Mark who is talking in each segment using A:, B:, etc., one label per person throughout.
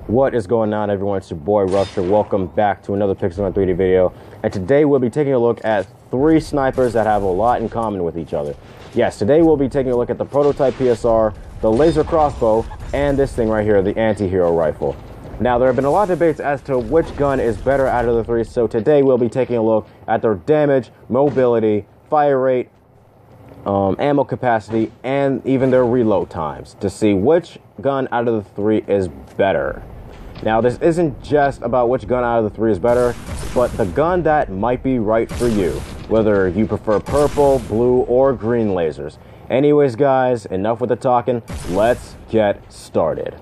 A: What is going on, everyone? It's your boy Rusher. Welcome back to another Pixel Gun 3D video. And today we'll be taking a look at three snipers that have a lot in common with each other. Yes, today we'll be taking a look at the prototype PSR, the laser crossbow, and this thing right here, the anti-hero rifle. Now, there have been a lot of debates as to which gun is better out of the three, so today we'll be taking a look at their damage, mobility, fire rate, ammo capacity, and even their reload times to see which gun out of the three is better. Now, this isn't just about which gun out of the three is better, but the gun that might be right for you, whether you prefer purple, blue, or green lasers. Anyways, guys, enough with the talking. Let's get started.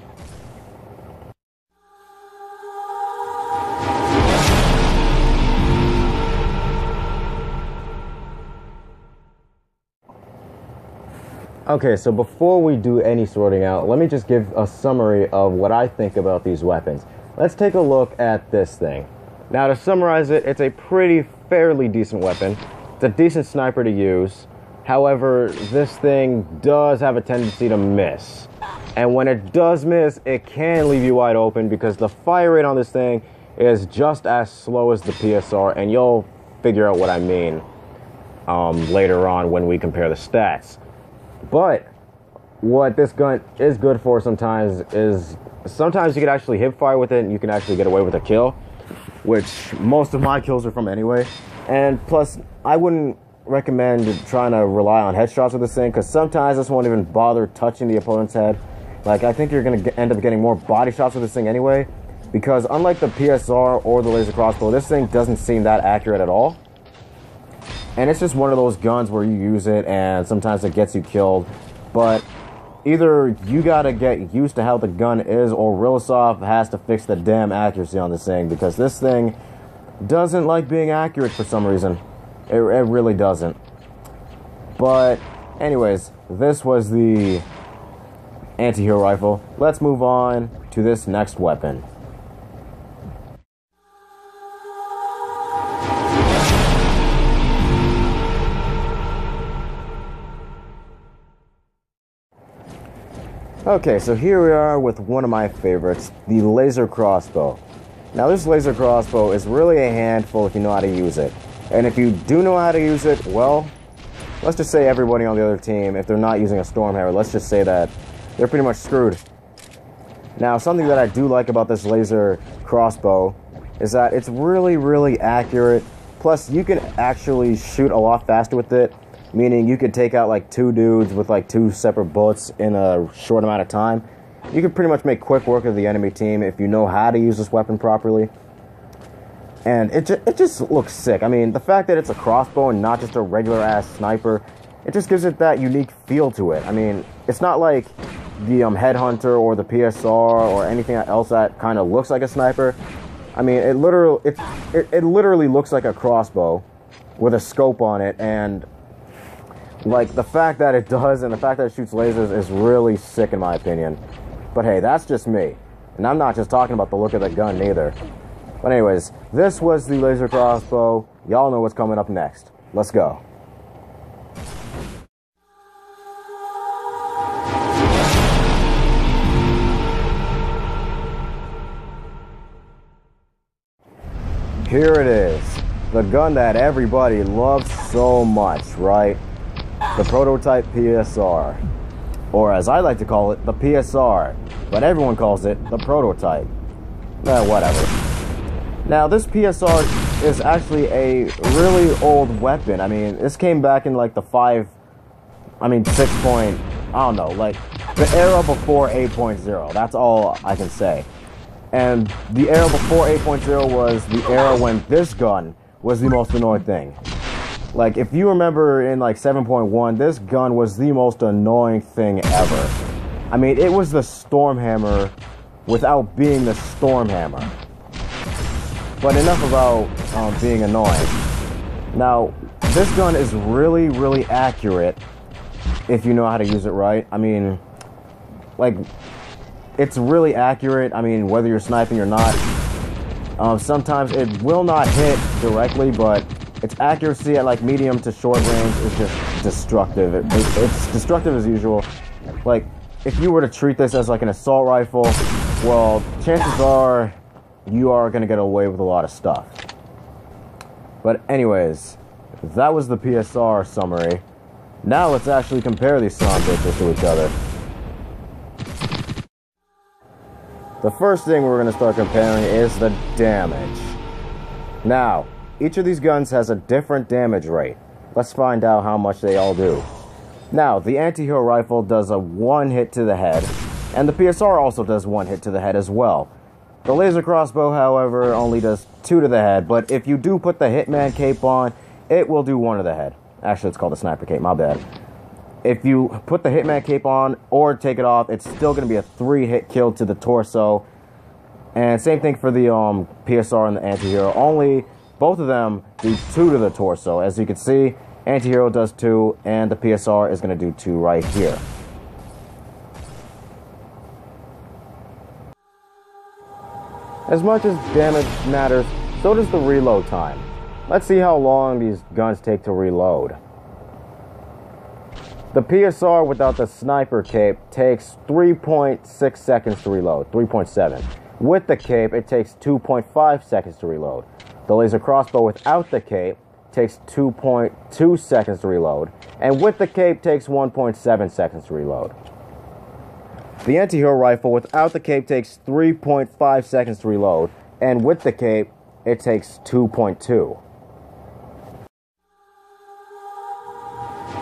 A: Okay, so before we do any sorting out, let me just give a summary of what I think about these weapons. Let's take a look at this thing. Now, to summarize it, it's a fairly decent weapon. It's a decent sniper to use. However, this thing does have a tendency to miss. And when it does miss, it can leave you wide open because the fire rate on this thing is just as slow as the PSR, and you'll figure out what I mean later on when we compare the stats. But what this gun is good for sometimes is sometimes you can actually hip fire with it and you can actually get away with a kill, which most of my kills are from anyway. And plus, I wouldn't recommend trying to rely on headshots with this thing because sometimes this won't even bother touching the opponent's head. Like, I think you're going to end up getting more body shots with this thing anyway, because unlike the PSR or the laser crossbow, this thing doesn't seem that accurate at all. And it's just one of those guns where you use it and sometimes it gets you killed. But either you gotta get used to how the gun is, or Rillasoft has to fix the damn accuracy on this thing, because this thing doesn't like being accurate for some reason. It really doesn't. But anyways, this was the anti-hero rifle. Let's move on to this next weapon. Okay, so here we are with one of my favorites, the laser crossbow. Now, this laser crossbow is really a handful if you know how to use it. And if you do know how to use it, well, let's just say everybody on the other team, if they're not using a Stormhammer, let's just say that they're pretty much screwed. Now, something that I do like about this laser crossbow is that it's really accurate. Plus, you can actually shoot a lot faster with it. Meaning you could take out like two dudes with like two separate bullets in a short amount of time. You can pretty much make quick work of the enemy team if you know how to use this weapon properly. And it just looks sick. I mean, the fact that it's a crossbow and not just a regular ass sniper, it just gives it that unique feel to it. I mean, it's not like the Headhunter or the PSR or anything else that kind of looks like a sniper. I mean, it literally looks like a crossbow with a scope on it, and like, the fact that it does and the fact that it shoots lasers is really sick in my opinion. But hey, that's just me. And I'm not just talking about the look of the gun neither. But anyways, this was the laser crossbow. Y'all know what's coming up next. Let's go. Here it is. The gun that everybody loves so much, right? The prototype PSR, or as I like to call it, the PSR, but everyone calls it the prototype. Whatever. Now, this PSR is actually a really old weapon. I mean, this came back in like the 6 point, I don't know, like the era before 8.0. That's all I can say. And the era before 8.0 was the era when this gun was the most annoying thing. Like, if you remember in, like, 7.1, this gun was the most annoying thing ever. I mean, it was the Stormhammer without being the Stormhammer. But enough about being annoying. Now, this gun is really accurate if you know how to use it right. I mean, like, it's really accurate. I mean, whether you're sniping or not. Sometimes it will not hit directly, but its accuracy at like medium to short range is just destructive. It's destructive as usual. Like, if you were to treat this as like an assault rifle, well, chances are you are going to get away with a lot of stuff. But anyways, that was the PSR summary. Now let's actually compare these son of bitches to each other. The first thing we're going to start comparing is the damage. Now, each of these guns has a different damage rate. Let's find out how much they all do. Now, the anti-hero rifle does a 1 hit to the head, and the PSR also does 1 hit to the head as well. The laser crossbow, however, only does 2 to the head, but if you do put the Hitman cape on, it will do 1 to the head. Actually, it's called the sniper cape, my bad. If you put the Hitman cape on or take it off, it's still going to be a 3-hit kill to the torso. And same thing for the PSR and the anti-hero. Only both of them do 2 to the torso. As you can see, anti-hero does 2, and the PSR is going to do 2 right here. As much as damage matters, so does the reload time. Let's see how long these guns take to reload. The PSR without the sniper cape takes 3.6 seconds to reload, 3.7. With the cape, it takes 2.5 seconds to reload. The laser crossbow without the cape takes 2.2 seconds to reload, and with the cape takes 1.7 seconds to reload. The anti-hero rifle without the cape takes 3.5 seconds to reload, and with the cape, it takes 2.2.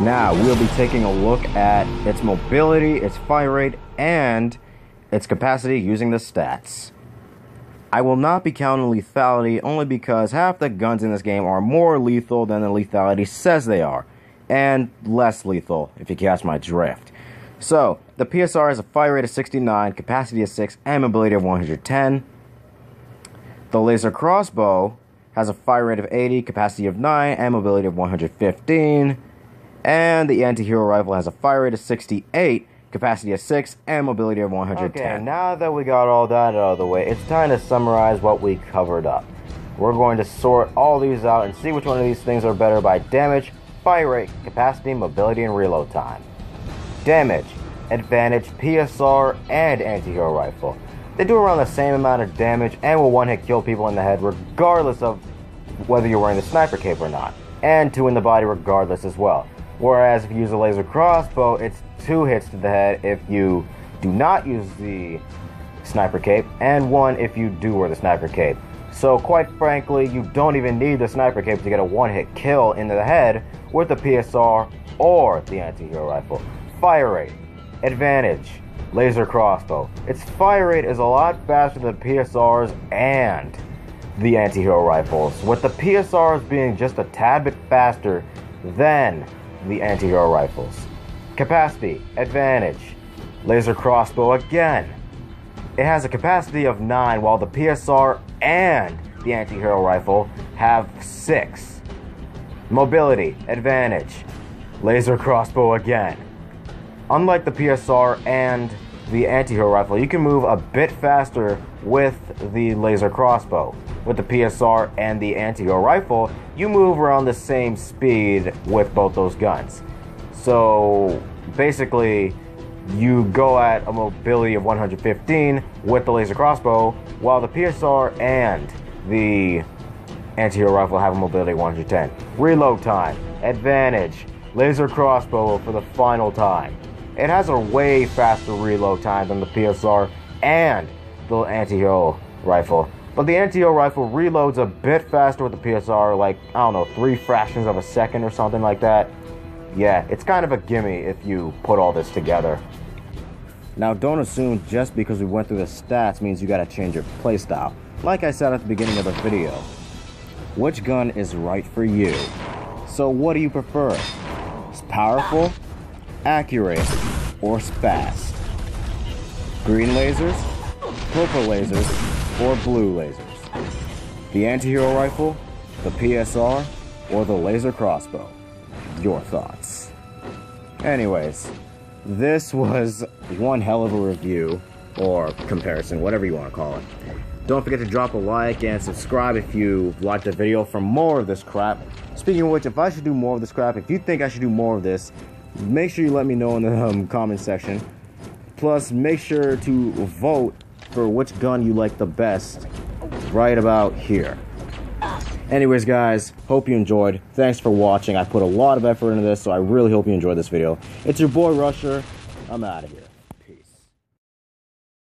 A: Now, we'll be taking a look at its mobility, its fire rate, and its capacity using the stats. I will not be counting lethality only because half the guns in this game are more lethal than the lethality says they are, and less lethal, if you catch my drift. So, the PSR has a fire rate of 69, capacity of 6, and mobility of 110. The laser crossbow has a fire rate of 80, capacity of 9, and mobility of 115. And the anti-hero rifle has a fire rate of 68, capacity of 6, and mobility of 110. Okay, now that we got all that out of the way, it's time to summarize what we covered up. We're going to sort all these out and see which one of these things are better by damage, fire rate, capacity, mobility, and reload time. Damage, advantage, PSR, and anti-hero rifle. They do around the same amount of damage and will one-hit kill people in the head regardless of whether you're wearing the sniper cape or not. And 2 in the body regardless as well. Whereas if you use a laser crossbow, it's 2 hits to the head if you do not use the sniper cape, and 1 if you do wear the sniper cape. So quite frankly, you don't even need the sniper cape to get a one-hit kill into the head with the PSR or the anti-hero rifle. Fire rate, advantage, laser crossbow. Its fire rate is a lot faster than PSR's and the anti-hero rifles, with the PSR's being just a tad bit faster than the anti-hero rifles. Capacity, advantage, laser crossbow again. It has a capacity of 9, while the PSR and the anti-hero rifle have 6. Mobility, advantage, laser crossbow again. Unlike the PSR and the anti-hero rifle, you can move a bit faster with the laser crossbow. With the PSR and the anti-hero rifle, you move around the same speed with both those guns. So basically, you go at a mobility of 115 with the laser crossbow, while the PSR and the anti-hero rifle have a mobility of 110. Reload time, advantage, laser crossbow for the final time. It has a way faster reload time than the PSR and the anti-hero rifle. But the anti-hero rifle reloads a bit faster with the PSR, like, I don't know, 3 fractions of a second or something like that. Yeah, it's kind of a gimme if you put all this together. Now, don't assume just because we went through the stats means you gotta change your playstyle. Like I said at the beginning of the video, which gun is right for you? So what do you prefer? It's powerful, accurate, or fast? Green lasers, purple lasers, or blue lasers? The anti-hero rifle, the PSR, or the laser crossbow? Your thoughts. Anyways, this was one hell of a review, or comparison, whatever you want to call it. Don't forget to drop a like and subscribe if you liked the video for more of this crap. Speaking of which, if I should do more of this crap, if you think I should do more of this, make sure you let me know in the comment section. Plus, make sure to vote for which gun you like the best right about here. Anyways, guys, hope you enjoyed. Thanks for watching. I put a lot of effort into this, so I really hope you enjoyed this video. It's your boy Rusher. I'm out of here.